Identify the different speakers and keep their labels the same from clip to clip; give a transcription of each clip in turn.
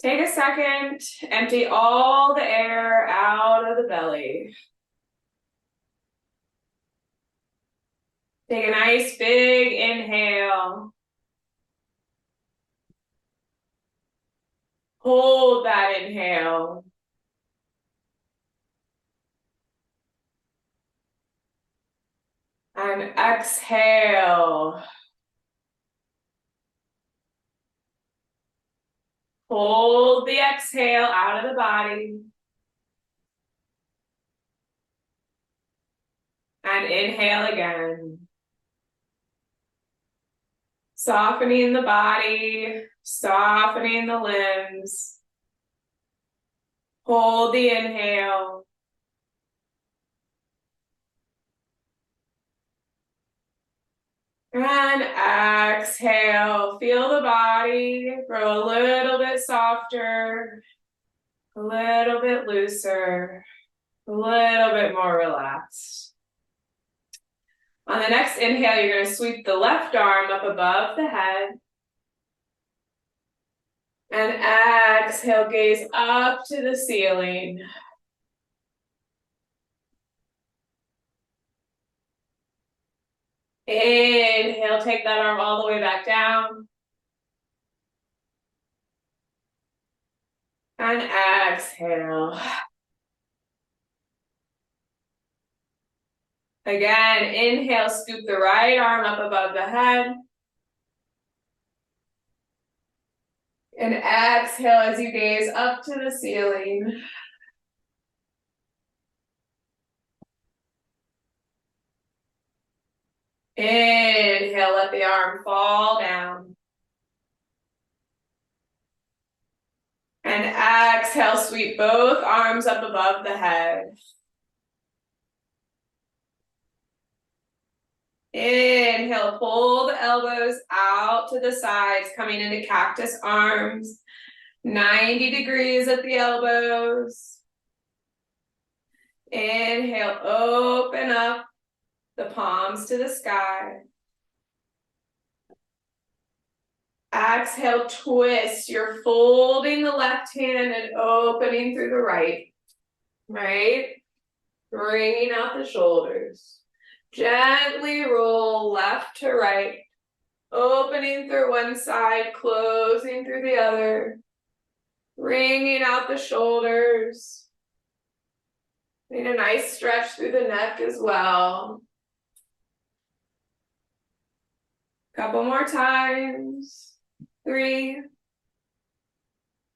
Speaker 1: Take a second, empty all the air out of the belly. Take a nice big inhale. Hold that inhale. And exhale. Hold the exhale out of the body. And inhale again. Softening the body, softening the limbs. Hold the inhale. And exhale. Feel the body grow a little bit softer, a little bit looser, a little bit more relaxed. On the next inhale, you're going to sweep the left arm up above the head. And exhale, gaze up to the ceiling. Inhale, take that arm all the way back down. And exhale. Again, inhale, scoop the right arm up above the head. And exhale as you gaze up to the ceiling. Inhale, let the arm fall down. And exhale, sweep both arms up above the head. Inhale, pull the elbows out to the sides, coming into cactus arms. 90 degrees at the elbows. Inhale, open up the palms to the sky. Exhale, twist. You're folding the left hand and opening through the right. Right? Bringing out the shoulders. Gently roll left to right. Opening through one side, closing through the other. Bringing out the shoulders. Need a nice stretch through the neck as well. Couple more times. 3,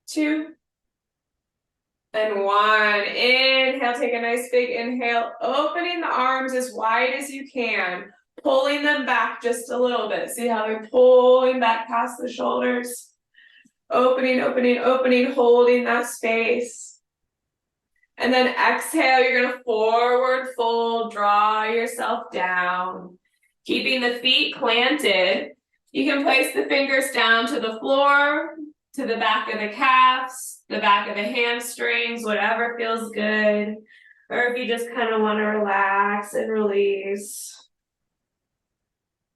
Speaker 1: 2, and 1. Inhale, take a nice big inhale, opening the arms as wide as you can, pulling them back just a little bit. See how they're pulling back past the shoulders? Opening, opening, opening, holding that space. And then exhale, you're going to forward fold, draw yourself down, keeping the feet planted. You can place the fingers down to the floor, to the back of the calves, the back of the hamstrings, whatever feels good. Or if you just kind of want to relax and release.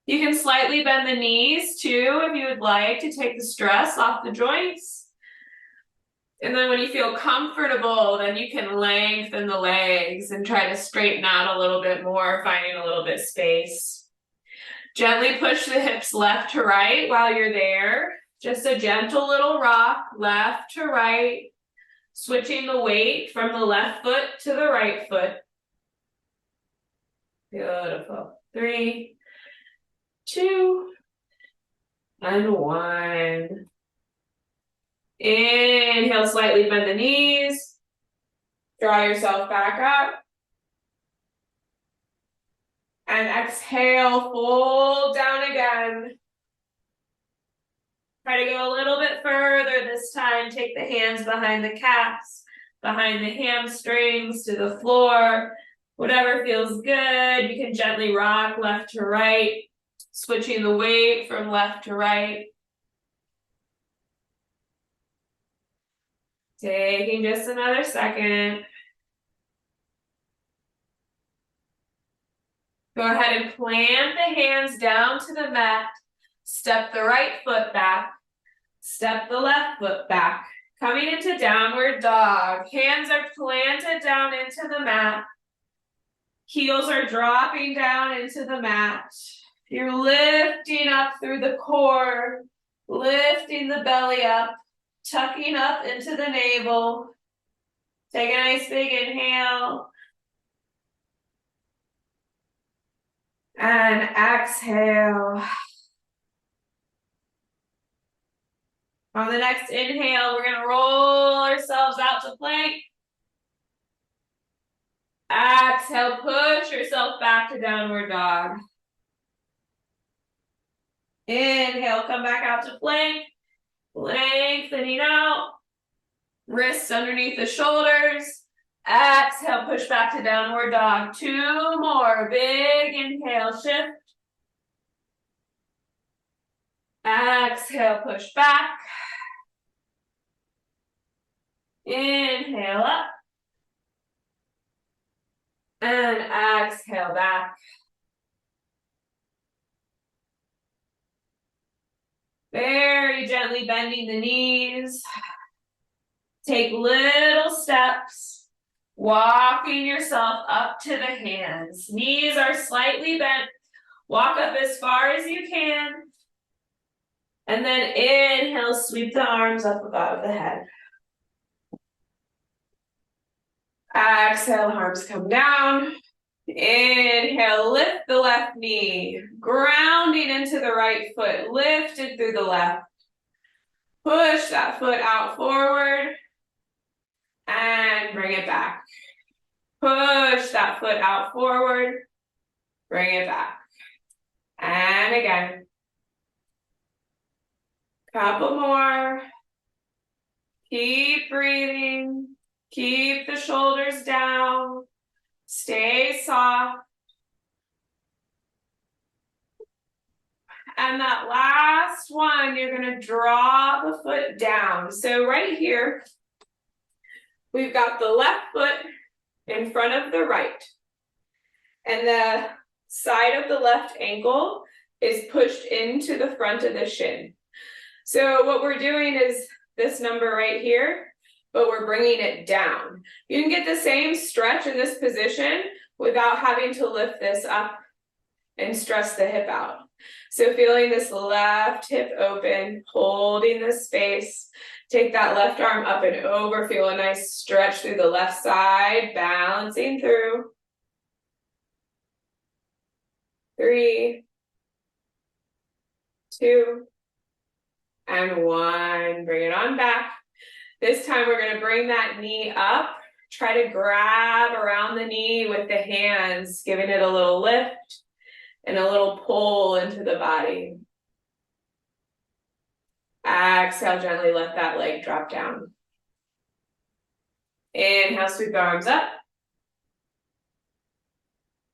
Speaker 1: You can slightly bend the knees too if you would like to take the stress off the joints. And then when you feel comfortable, then you can lengthen the legs and try to straighten out a little bit more, finding a little bit space. Gently push the hips left to right while you're there. Just a gentle little rock, left to right, switching the weight from the left foot to the right foot. Beautiful. 3, 2, and 1. Inhale, slightly bend the knees. Draw yourself back up. And exhale, fold down again. Try to go a little bit further this time. Take the hands behind the calves, behind the hamstrings, to the floor. Whatever feels good. You can gently rock left to right, switching the weight from left to right. Taking just another second. Go ahead and plant the hands down to the mat. Step the right foot back. Step the left foot back. Coming into downward dog. Hands are planted down into the mat. Heels are dropping down into the mat. You're lifting up through the core, lifting the belly up, tucking up into the navel. Take a nice big inhale. And exhale. On the next inhale, we're gonna roll ourselves out to plank. Exhale, push yourself back to downward dog. Inhale, come back out to plank. Lengthening out. Wrists underneath the shoulders. Exhale, push back to downward dog. 2 more. Big inhale, shift. Exhale, push back. Inhale up. And exhale back. Very gently bending the knees. Take little steps, walking yourself up to the hands. Knees are slightly bent. Walk up as far as you can. And then inhale, sweep the arms up above the head. Exhale, arms come down. Inhale, lift the left knee, grounding into the right foot, lifted through the left. Push that foot out forward and bring it back. Push that foot out forward, bring it back. And again. Couple more. Keep breathing. Keep the shoulders down. Stay soft. And that last one, you're going to draw the foot down. So right here, we've got the left foot in front of the right. And the side of the left ankle is pushed into the front of the shin. So what we're doing is this number right here, but we're bringing it down. You can get the same stretch in this position without having to lift this up and stress the hip out. So feeling this left hip open, holding the space. Take that left arm up and over. Feel a nice stretch through the left side, balancing through. 3, 2, and 1. Bring it on back. This time we're going to bring that knee up. Try to grab around the knee with the hands, giving it a little lift and a little pull into the body. Exhale, gently let that leg drop down. Inhale, sweep the arms up.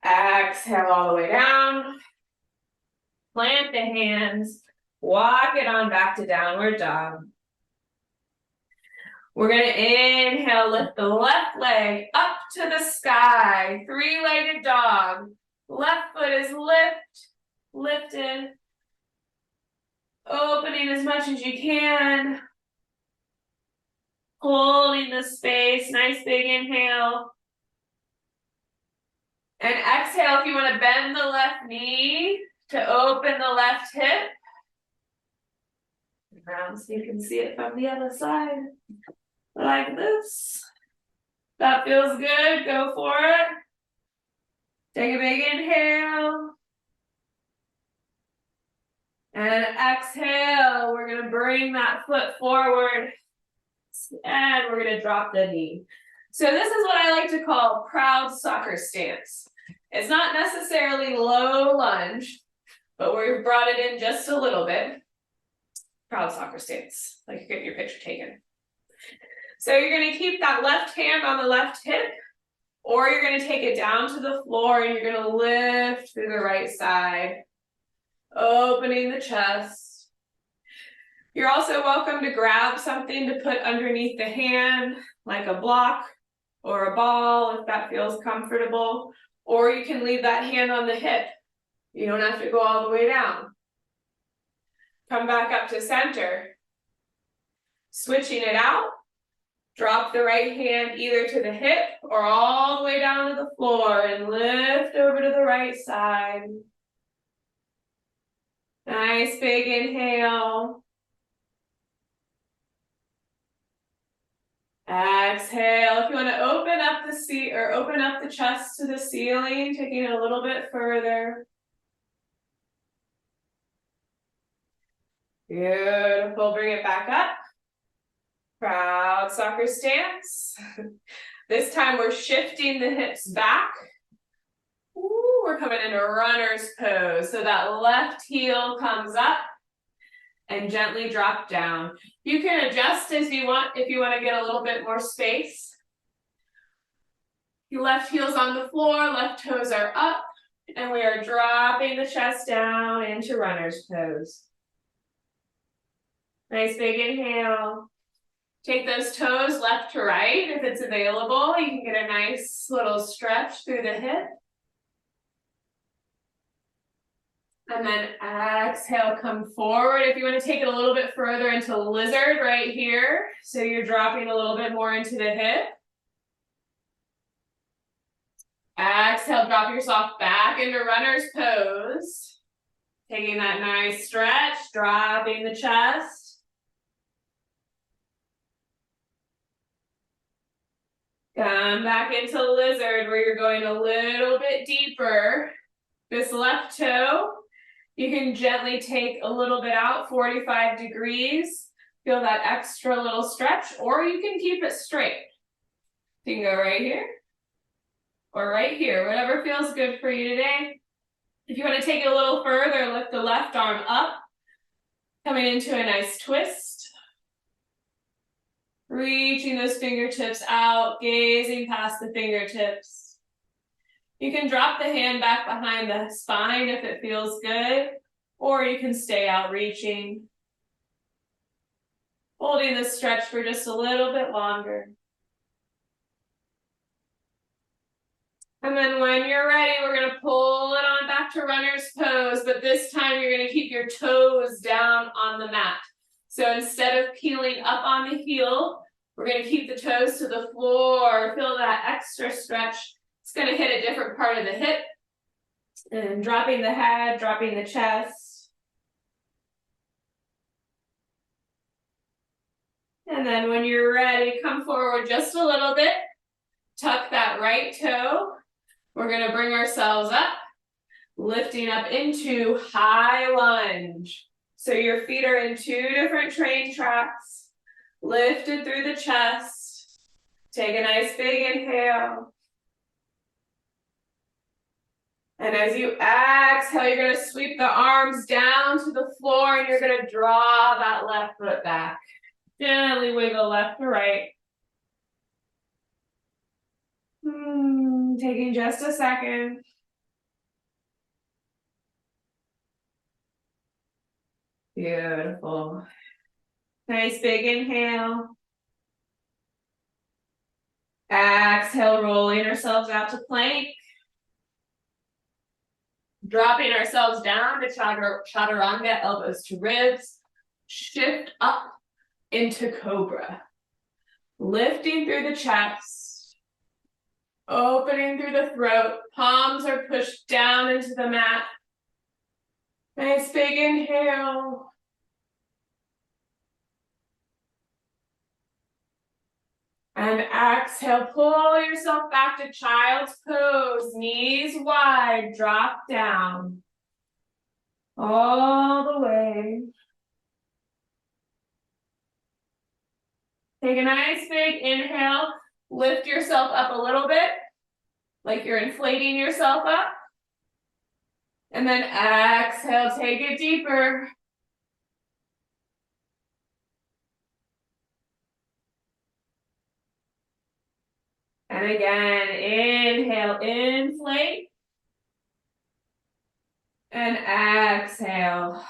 Speaker 1: Exhale all the way down. Plant the hands. Walk it on back to downward dog. We're going to inhale, lift the left leg up to the sky. 3-legged dog. Left foot is lifted. Opening as much as you can. Holding the space. Nice big inhale. And exhale if you want to bend the left knee to open the left hip. Around so you can see it from the other side. Like this. That feels good. Go for it. Take a big inhale. And exhale. We're going to bring that foot forward. And we're going to drop the knee. So this is what I like to call proud soccer stance. It's not necessarily low lunge, but we've brought it in just a little bit. Proud soccer stance, like you get your picture taken. So you're going to keep that left hand on the left hip, or you're going to take it down to the floor and you're going to lift through the right side, opening the chest. You're also welcome to grab something to put underneath the hand, like a block or a ball if that feels comfortable, or you can leave that hand on the hip. You don't have to go all the way down. Come back up to center. Switching it out, drop the right hand either to the hip or all the way down to the floor and lift over to the right side. Nice big inhale. Exhale. If you want to open up the seat or open up the chest to the ceiling, taking it a little bit further. Beautiful. Bring it back up. Proud soccer stance. This time we're shifting the hips back. Ooh, we're coming into runner's pose. So that left heel comes up and gently drop down. You can adjust as you want if you want to get a little bit more space. Your left heel's on the floor, left toes are up, and we are dropping the chest down into runner's pose. Nice big inhale. Take those toes left to right if it's available. You can get a nice little stretch through the hip. And then exhale, come forward. If you want to take it a little bit further into lizard right here. So you're dropping a little bit more into the hip. Exhale, drop yourself back into runner's pose. Taking that nice stretch, dropping the chest. Come back into lizard where you're going a little bit deeper. This left toe, you can gently take a little bit out, 45 degrees. Feel that extra little stretch, or you can keep it straight. You can go right here or right here, whatever feels good for you today. If you want to take it a little further, lift the left arm up, coming into a nice twist. Reaching those fingertips out, gazing past the fingertips. You can drop the hand back behind the spine if it feels good, or you can stay out reaching. Holding the stretch for just a little bit longer. And then when you're ready, we're going to pull it on back to runner's pose, but this time you're going to keep your toes down on the mat. So instead of peeling up on the heel, we're going to keep the toes to the floor. Feel that extra stretch. It's going to hit a different part of the hip. And dropping the head, dropping the chest. And then when you're ready, come forward just a little bit. Tuck that right toe. We're going to bring ourselves up, lifting up into high lunge. So your feet are in two different train tracks. Lifted through the chest. Take a nice big inhale. And as you exhale, you're going to sweep the arms down to the floor and you're going to draw that left foot back. Gently wiggle left to right. Taking just a second. Beautiful. Nice big inhale. Exhale, rolling ourselves out to plank. Dropping ourselves down to chaturanga, elbows to ribs. Shift up into cobra. Lifting through the chest. Opening through the throat. Palms are pushed down into the mat. Nice big inhale. And exhale, pull yourself back to child's pose. Knees wide, drop down. All the way. Take a nice big inhale. Lift yourself up a little bit, like you're inflating yourself up. And then exhale, take it deeper. And again, inhale, inflate. And exhale.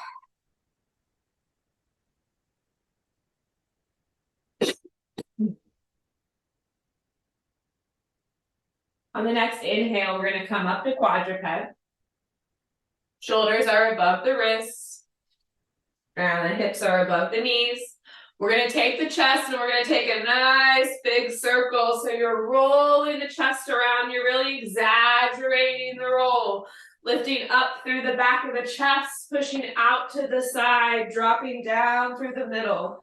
Speaker 1: On the next inhale, we're going to come up to quadruped. Shoulders are above the wrists. And the hips are above the knees. We're gonna take the chest and we're gonna take a nice big circle. So you're rolling the chest around, you're really exaggerating the roll. Lifting up through the back of the chest, pushing out to the side, dropping down through the middle.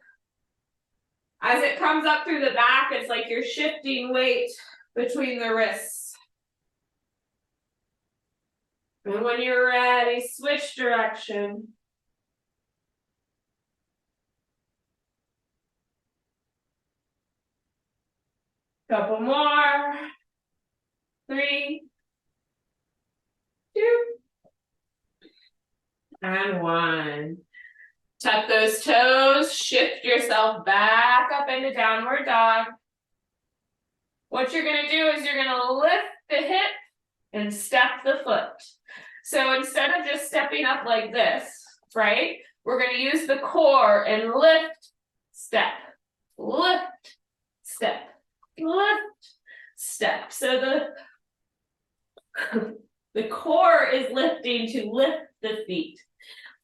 Speaker 1: As it comes up through the back, it's like you're shifting weight between the wrists. And when you're ready, switch direction. Couple more. 3, 2, and 1. Tuck those toes, shift yourself back up into downward dog. What you're gonna do is you're gonna lift the hip and step the foot. So instead of just stepping up like this, right? We're gonna use the core and lift, step, lift, step, lift, step. So the core is lifting to lift the feet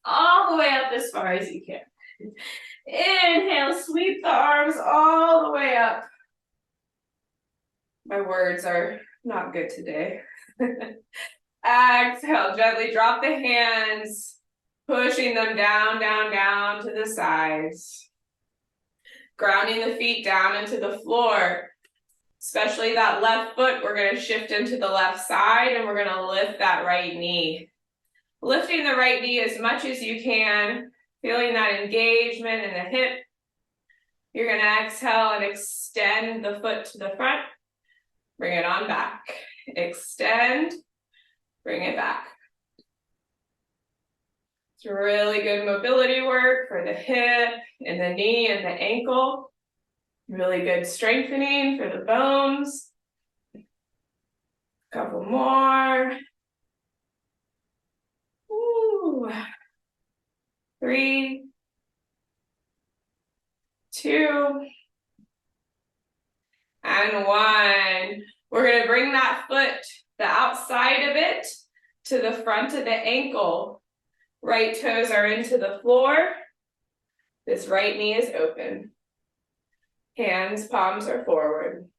Speaker 1: all the way up as far as you can. Inhale, sweep the arms all the way up. My words are not good today. Exhale, gently drop the hands, pushing them down, down, down to the sides. Grounding the feet down into the floor. Especially that left foot, we're going to shift into the left side and we're going to lift that right knee. Lifting the right knee as much as you can, feeling that engagement in the hip. You're going to exhale and extend the foot to the front. Bring it on back. Extend, bring it back. It's really good mobility work for the hip and the knee and the ankle. Really good strengthening for the bones. Couple more. Ooh. 3, 2, and 1. We're going to bring that foot, the outside of it, to the front of the ankle. Right toes are into the floor. This right knee is open. Hands, palms are forward.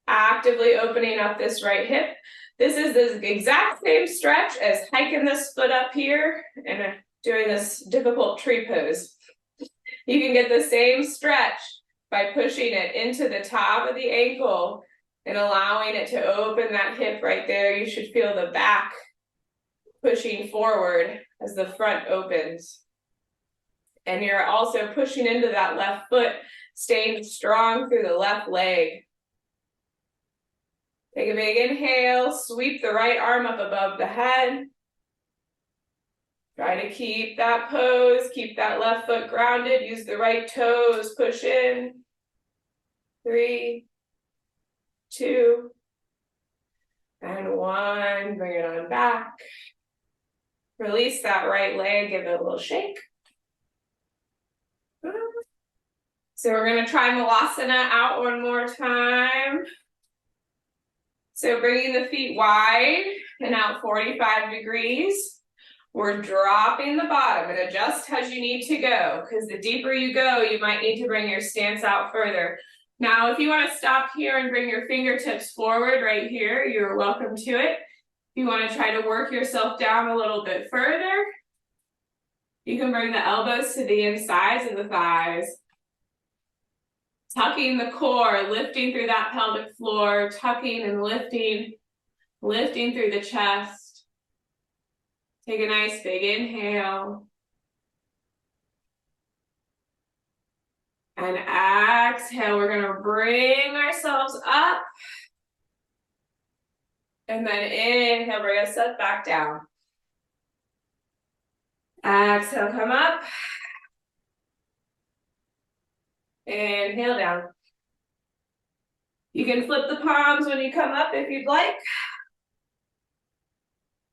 Speaker 1: Actively opening up this right hip. This is the exact same stretch as hiking this foot up here and doing this difficult tree pose. You can get the same stretch by pushing it into the top of the ankle and allowing it to open that hip right there. You should feel the back pushing forward as the front opens. And you're also pushing into that left foot, staying strong through the left leg. Take a big inhale, sweep the right arm up above the head. Try to keep that pose, keep that left foot grounded, use the right toes, push in. 3, 2, and 1. Bring it on back. Release that right leg, give it a little shake. So we're going to try Malasana out one more time. So bringing the feet wide and out 45 degrees. We're dropping the bottom and adjust as you need to go, because the deeper you go, you might need to bring your stance out further. Now, if you want to stop here and bring your fingertips forward right here, you're welcome to it. If you want to try to work yourself down a little bit further, you can bring the elbows to the insides of the thighs. Tucking the core, lifting through that pelvic floor, tucking and lifting, lifting through the chest. Take a nice big inhale. And exhale, we're gonna bring ourselves up. And then inhale, bring us back down. Exhale, come up. Inhale down. You can flip the palms when you come up if you'd like.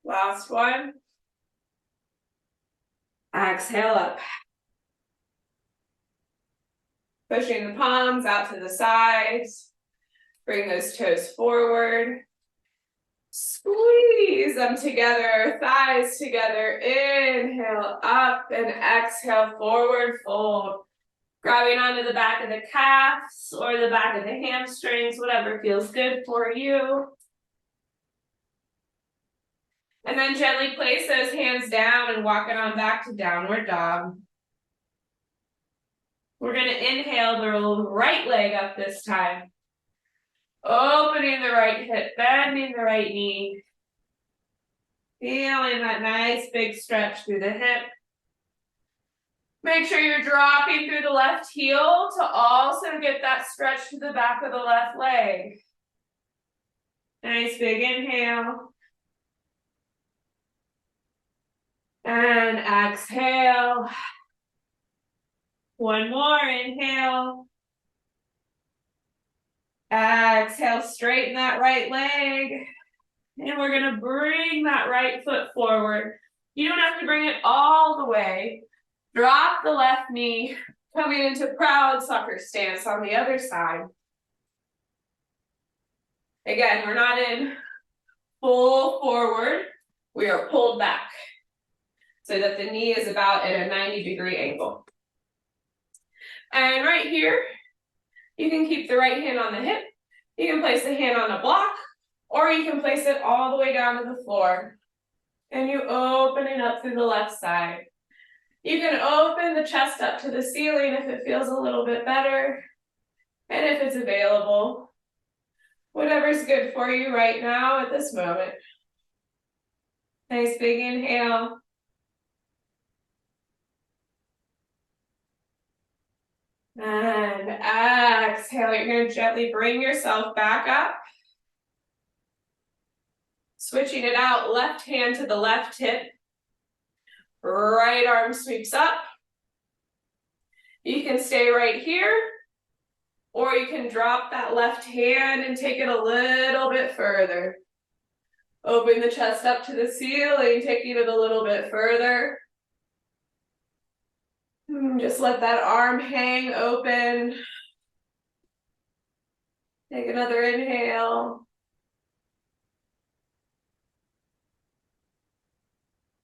Speaker 1: Last one. Exhale up. Pushing the palms out to the sides. Bring those toes forward. Squeeze them together, thighs together. Inhale up and exhale, forward fold. Grabbing onto the back of the calves or the back of the hamstrings, whatever feels good for you. And then gently place those hands down and walk it on back to downward dog. We're going to inhale the right leg up this time. Opening the right hip, bending the right knee. Feeling that nice big stretch through the hip. Make sure you're dropping through the left heel to also get that stretch to the back of the left leg. Nice big inhale. And exhale. One more inhale. Exhale, straighten that right leg. And we're gonna bring that right foot forward. You don't have to bring it all the way. Drop the left knee, coming into proud sucker stance on the other side. Again, we're not in full forward. We are pulled back so that the knee is about at a 90-degree angle. And right here, you can keep the right hand on the hip. You can place the hand on the block, or you can place it all the way down to the floor. And you open it up through the left side. You can open the chest up to the ceiling if it feels a little bit better, and if it's available. Whatever's good for you right now at this moment. Nice big inhale. And exhale, you're going to gently bring yourself back up. Switching it out, left hand to the left hip. Right arm sweeps up. You can stay right here, or you can drop that left hand and take it a little bit further. Open the chest up to the ceiling, taking it a little bit further. Just let that arm hang open. Take another inhale.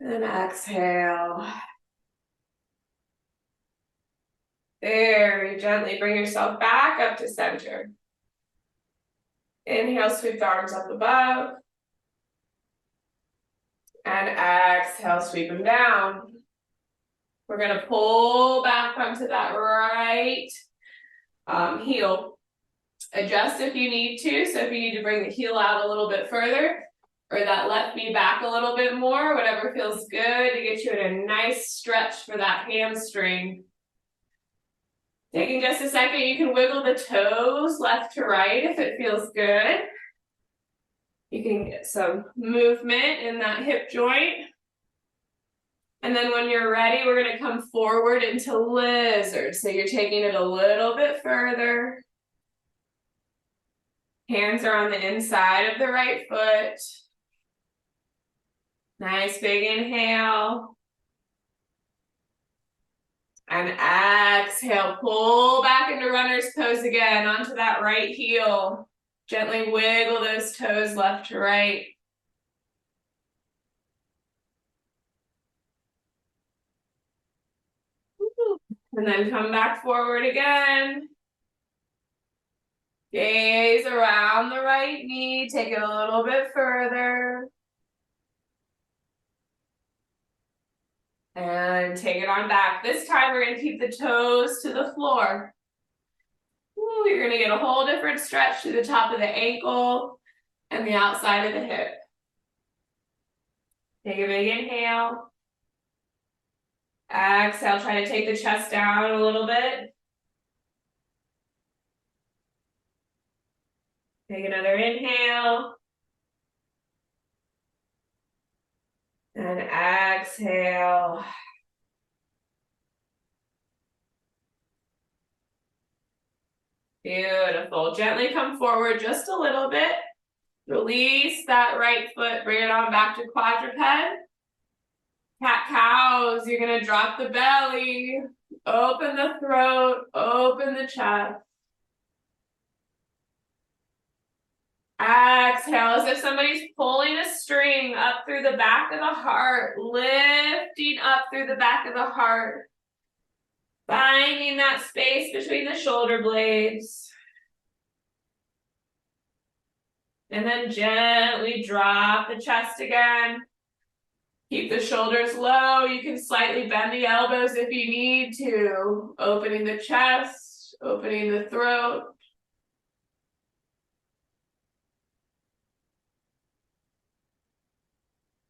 Speaker 1: And exhale. Very gently bring yourself back up to center. Inhale, sweep the arms up above. And exhale, sweep them down. We're going to pull back onto that right heel. Adjust if you need to. So if you need to bring the heel out a little bit further, or that left knee back a little bit more, whatever feels good to get you in a nice stretch for that hamstring. Taking just a second, you can wiggle the toes left to right if it feels good. You can get some movement in that hip joint. And then when you're ready, we're going to come forward into lizard. So you're taking it a little bit further. Hands are on the inside of the right foot. Nice big inhale. And exhale, pull back into runner's pose again onto that right heel. Gently wiggle those toes left to right. And then come back forward again. Gaze around the right knee, take it a little bit further. And take it on back. This time we're going to keep the toes to the floor. Ooh, you're going to get a whole different stretch to the top of the ankle and the outside of the hip. Take a big inhale. Exhale, try to take the chest down a little bit. Take another inhale. And exhale. Beautiful. Gently come forward just a little bit. Release that right foot. Bring it on back to quadruped. Cat-cows. You're going to drop the belly. Open the throat. Open the chest. Exhale as if somebody's pulling a string up through the back of the heart, lifting up through the back of the heart. Finding that space between the shoulder blades. And then gently drop the chest again. Keep the shoulders low. You can slightly bend the elbows if you need to. Opening the chest, opening the throat.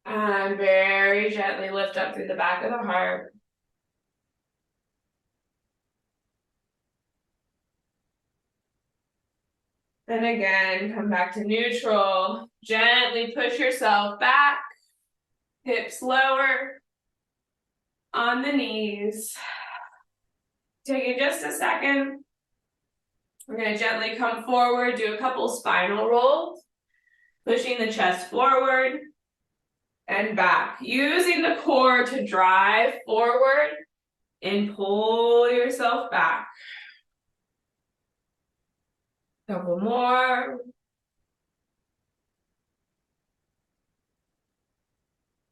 Speaker 1: And very gently lift up through the back of the heart. Then again, come back to neutral. Gently push yourself back. Hips lower on the knees. Taking just a second. We're going to gently come forward, do a couple spinal rolls. Pushing the chest forward and back. Using the core to drive forward and pull yourself back. Couple more.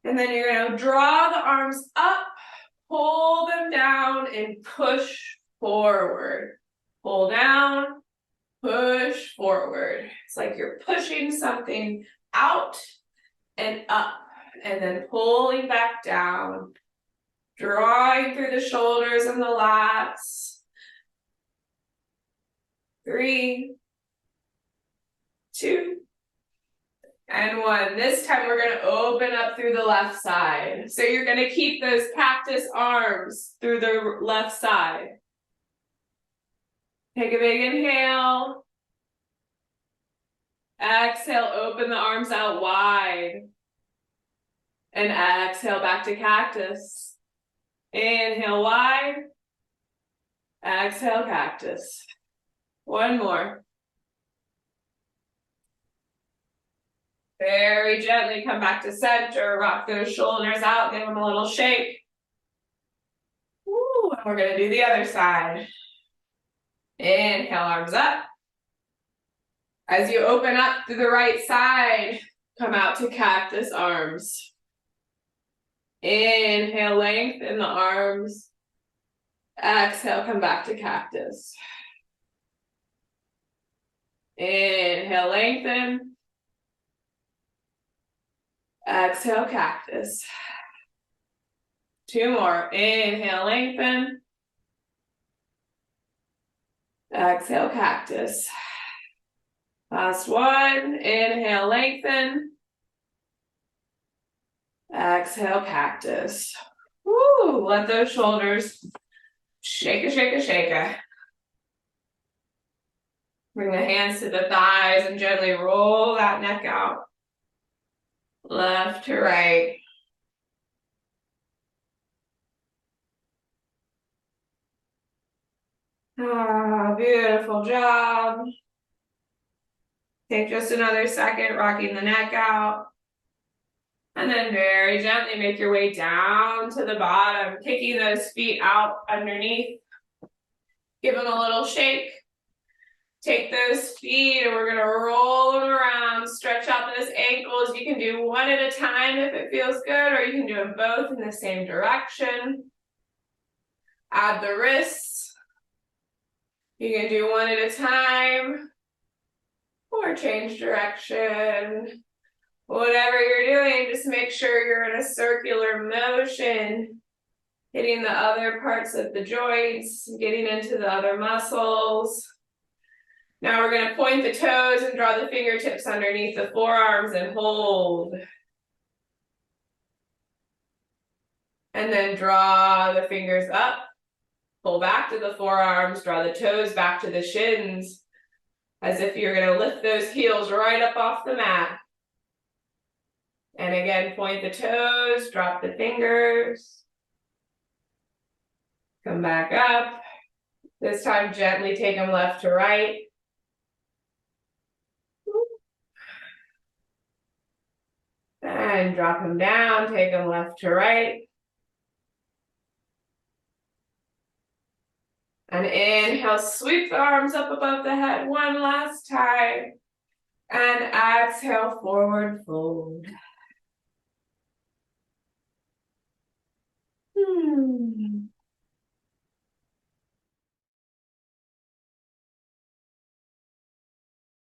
Speaker 1: And then you're going to draw the arms up, pull them down, and push forward. Pull down, push forward. It's like you're pushing something out and up, and then pulling back down. Drawing through the shoulders and the lats. 3, 2, and 1. This time we're going to open up through the left side. So you're going to keep those cactus arms through the left side. Take a big inhale. Exhale, open the arms out wide. And exhale back to cactus. Inhale wide. Exhale cactus. One more. Very gently come back to center. Rock those shoulders out. Give them a little shake. Woo, and we're going to do the other side. Inhale, arms up. As you open up to the right side, come out to cactus arms. Inhale, lengthen the arms. Exhale, come back to cactus. Inhale, lengthen. Exhale, cactus. 2 more. Inhale, lengthen. Exhale, cactus. Last one. Inhale, lengthen. Exhale, cactus. Woo! Let those shoulders shake a, shake a, shake a. Bring the hands to the thighs and gently roll that neck out. Left to right. Ah, beautiful job. Take just another second, rocking the neck out. And then very gently make your way down to the bottom, kicking those feet out underneath. Give them a little shake. Take those feet and we're going to roll them around. Stretch out those ankles. You can do one at a time if it feels good, or you can do them both in the same direction. Add the wrists. You can do one at a time or change direction. Whatever you're doing, just make sure you're in a circular motion, hitting the other parts of the joints, getting into the other muscles. Now we're going to point the toes and draw the fingertips underneath the forearms and hold. And then draw the fingers up, pull back to the forearms, draw the toes back to the shins, as if you're going to lift those heels right up off the mat. And again, point the toes, drop the fingers. Come back up. This time, gently take them left to right. And drop them down, take them left to right. And inhale, sweep the arms up above the head one last time. And exhale, forward fold.